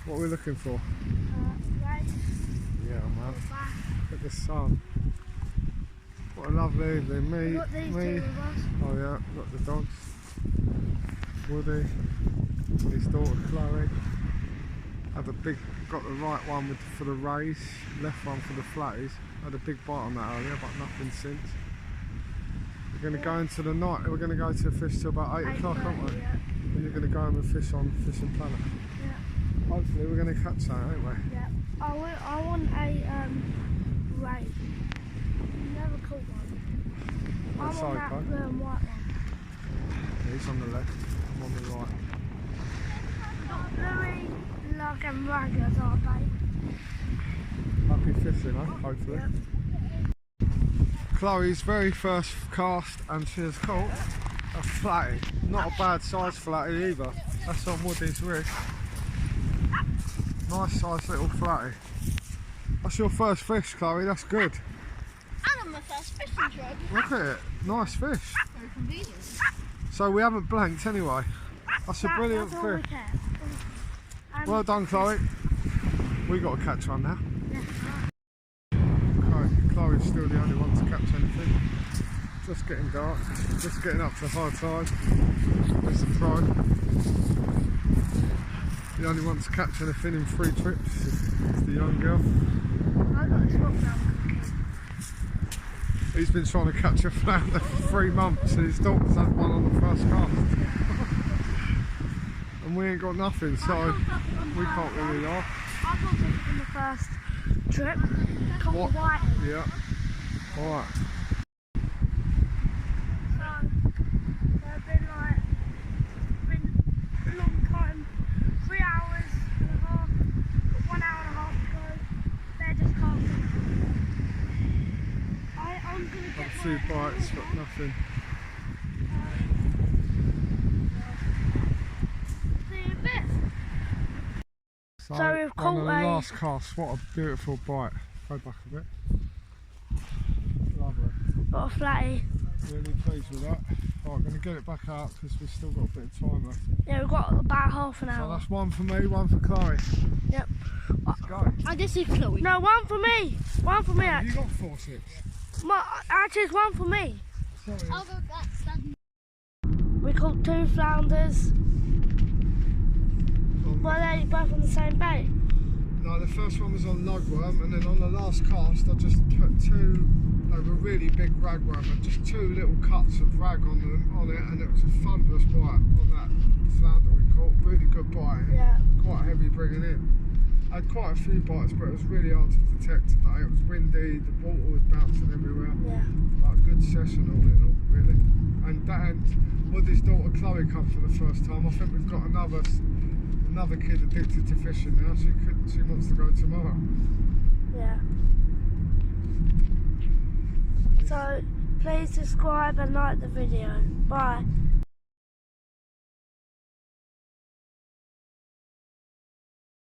What are we looking for? Rice. Yeah, man. Look at the sun. What a lovely evening. Me. Oh yeah, got the dogs. Woody, his daughter Chloe. Got the right one for the race, left one for the flatties. Had a big bite on that earlier, but nothing since. We're going to go into the night. We're going to go to fish till about 8 o'clock, aren't we? Yeah. And you're going to go home and fish on Fishing Planet. Yeah. Hopefully we're going to catch that, ain't we? Yeah. I want a ray. Never caught one. I want that blue and white one. He's on the left, I'm on the right. Bluey, lug and raggers are they? Happy fishing, eh? Hopefully. Yep. Chloe's very first cast and she has caught a flatty. Not a bad size flatty either. That's on Woody's wrist. Nice size little flatty. That's your first fish, Chloe, that's good. And on my first fishing trip. Look at it, nice fish. Very convenient. So we haven't blanked anyway. That's a brilliant fish. Well done, Chloe. We got to catch one now. Okay, Chloe's still the only one to catch anything. Just getting dark, just getting up to high tide. There's the pro. The only one to catch anything in 3 trips is the young girl. I got a spot down. He's been trying to catch a flounder for 3 months and his daughter's had one on the first cast. And we ain't got nothing, so we can't really laugh. I got something in the first trip. Caught a white. Yeah. Alright. So they've been a long time. 3 hours and a half. Got 1 hour and a half to go. They're just casting. I'm gonna get Had a few bites, but nothing. So we've caught on the last cast, what a beautiful bite. Go back a bit. Lovely. Got a flatty. Really pleased with that. Oh, I'm going to get it back out because we've still got a bit of time left. Yeah, we've got about half an So hour. that's one for me, one for Chloe. Yep. Let's go. I just see Chloe. No, one for me. One for me. Oh, you got 4-6. Actually, it's one for me. Sorry. I'll go back. We caught 2 flounders. Well, they're both on the same bait. No, the first one was on lugworm, and then on the last cast I just put 2, they were really big ragworm, and just 2 little cuts of rag on it, and it was a thunderous bite on that flounder we caught. Really good bite. Yeah. Quite heavy bringing in. I had quite a few bites, but it was really hard to detect today. It was windy, the water was bouncing everywhere. Yeah. Like a good session all in all, really. And Woody's daughter Chloe come for the first time. I think we've got another kid addicted to fishing now. She wants to go tomorrow. Yeah. So please subscribe and like the video. Bye.